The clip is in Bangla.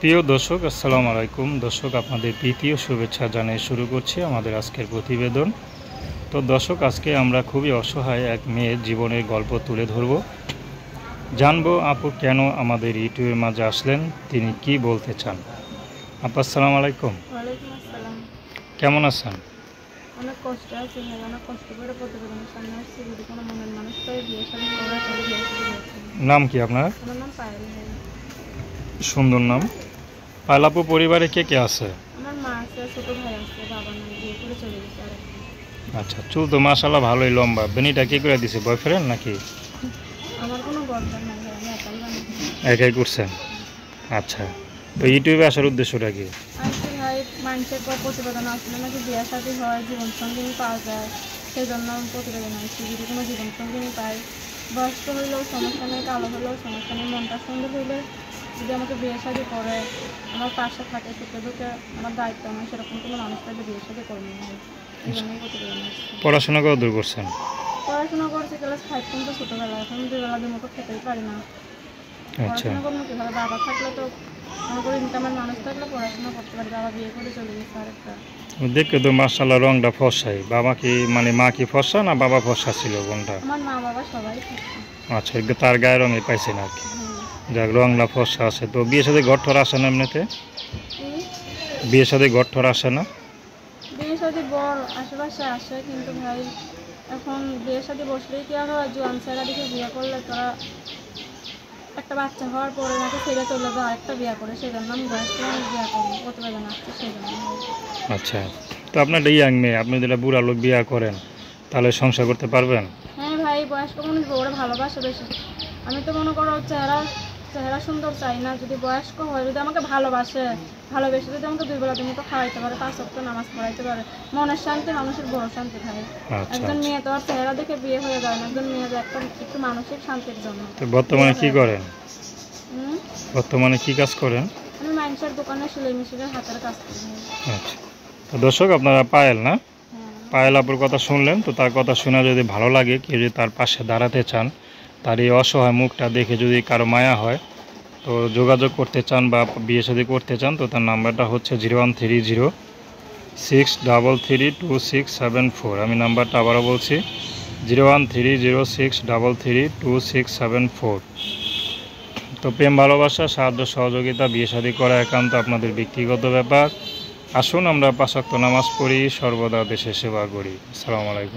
প্রিয় দর্শক, আসসালামু আলাইকুম। দর্শক, আপনাদের প্রীতি ও শুভেচ্ছা জানিয়ে শুরু করছি আমাদের আজকের প্রতিবেদন। তো দর্শক, আজকে আমরা খুবই অসহায় এক মেয়ের জীবনের গল্প তুলে ধরব। জানবো আপু কেন আমাদের ইউটিউবের মাঝে আসলেন, তিনি কি বলতে চান। আপু আসসালামু আলাইকুম। ওয়ালাইকুম আসসালাম। কেমন আছেন? অনেক কষ্ট আছে, অনেক কষ্ট করে প্রতিবেদনের সামনে আসছি। যদি কোনো মনের মানুষ পাই বিয়ে শাদী করা তাহলে বিয়ে শাদী করছি। নাম কি আপনার? আমার নাম পায়েল ভাই। সুন্দর নাম। পায়েল আপু, পরিবারে কে কে আছে? আমার মা আছে, ছোট ভাই আছে, বাবা নাই, বিয়ে করে চলে গেছে আর একটা। আচ্ছা, চুল তো মাশাআল্লাহ ভালোই লম্বা। বেনিটা কি করে দিছে, বয়ফ্রেন্ড নাকি? আমার কোনো বন্ধন নাই ভাই, আমি একাই বানিয়েছি। একাই করছেন? আচ্ছা, তো ইউটিউবে আসার উদ্দেশ্যটা কি? আজকে ভাই মানুষের প্রতিবেদন আসলে নাকি বিয়ে শাদী হয়, জীবনসঙ্গিনী পাওয়া যায়, সেই জন্য আমি প্রতিবেদন আসছি। যদি কোনো জীবনসঙ্গিনী পাই, বয়স্ক হইলেও সমস্যা নেই, কালো হলেও সমস্যা নেই, মনটা সুন্দর হইলে যদি আমাকে বিয়ে শাদী করে আমার পাশে থাকে, সুখে দুঃখে আমার দায়িত্ব, আমার সেরকম কোনো মানুষ থাকলে বিয়ে শাদী করবো না। এই জন্যই প্রতিবেদন আসছি। পড়াশোনা কত দূর করছেন? পড়াশোনা করছি ক্লাস 5 পর্যন্ত, ছোটোবেলা। এখন দুবেলা দুমুঠো খেতেই পারি না। আচ্ছা, পড়াশোনা করবো কীভাবে? বাবা থাকলে তো মনে করি ইনকামের মানুষ থাকলে পড়াশোনা করতে পারি। বাবা বিয়ে করে চলে গেছে আরেকটা। দেখে তো মাশাআল্লাহ রংটা ফর্সাই। বাবা কি মানে মা কি ফর্সা না বাবা ফর্সা ছিল কোনটা? আমার মা বাবা সবাই থাকছে। আচ্ছা, তার গায়ে রঙে পাইছেন আর কি। যাক, রংটা ফর্সা আছে। তো বিয়ের সাথে ঘর ঠর আসে না এমনিতে? বিয়ের সাথে ঘর ঠর আসে না? বিয়ে শাদী বল আশেপাশে আসে, কিন্তু ভাই এখন বিয়ে শাদী বসলেই কি আর হয়? জোয়ান ছেলেরা দিকে বিয়ে করলে তারা একটা বাচ্চা হওয়ার পরে নাকি ছেড়ে চলে যায়, একটা বিয়ে করে। সেই জন্য আমি বয়স্ক মানুষ বিয়ে করবো, প্রতিবেদন আসছে সেই জন্য। আচ্ছা, তো আপনার ইয়াং মেয়ে, আপনি যদি বুড়া লোক বিয়ে করেন তাহলে সংসার করতে পারবেন? হ্যাঁ ভাই, বয়স্ক মানুষ বউরে ভালোবাসে বেশি। আমি তো মনে করো চেহারা চেহারা সুন্দর চাই না। যদি বয়স্ক হয়, যদি আমাকে ভালোবেসে যদি আমাকে দুই বেলা দুমুঠো খাওয়াইতে পারে, 5 ওয়াক্ত নামাজ পড়াইতে পারে, মনের শান্তি মানুষের বড় শান্তি থাকে। আচ্ছা, একজন মেয়ে তো আর চেহারা দেখে বিয়ে হয়ে যায় না, একজন মেয়ে যায় একটু মানসিক শান্তির জন্য। তো বর্তমানে কি করেন? হুম, বর্তমানে কি কাজ করেন? আমি মানুষের দোকানে সেলাই মেশিনের হাতের কাজ করি। আচ্ছা, তো দর্শক, আপনারা পায়েল না? হ্যাঁ, পায়েল আপুর কথা শুনলেন। তো তার কথা শুনে যদি ভালো লাগে, কেউ যদি তার পাশে দাঁড়াতে চান, তার এই অসহায় মুখটা দেখে যদি কারো মায়া হয়, তো যোগাযোগ করতে চান বা বিয়ে শাদী করতে চান, তো তার নাম্বারটা হচ্ছে 01306332674। আমি নাম্বারটা আবারও বলছি, 01306332674। তো প্রেম ভালোবাসা, সাহায্য সহযোগিতা, বিয়ে শাদী করা একান্ত আপনাদের ব্যক্তিগত ব্যাপার। আসুন আমরা 5 ওয়াক্ত নামাজ পড়ি, সর্বদা দেশের সেবা করি। আসসালামু আলাইকুম।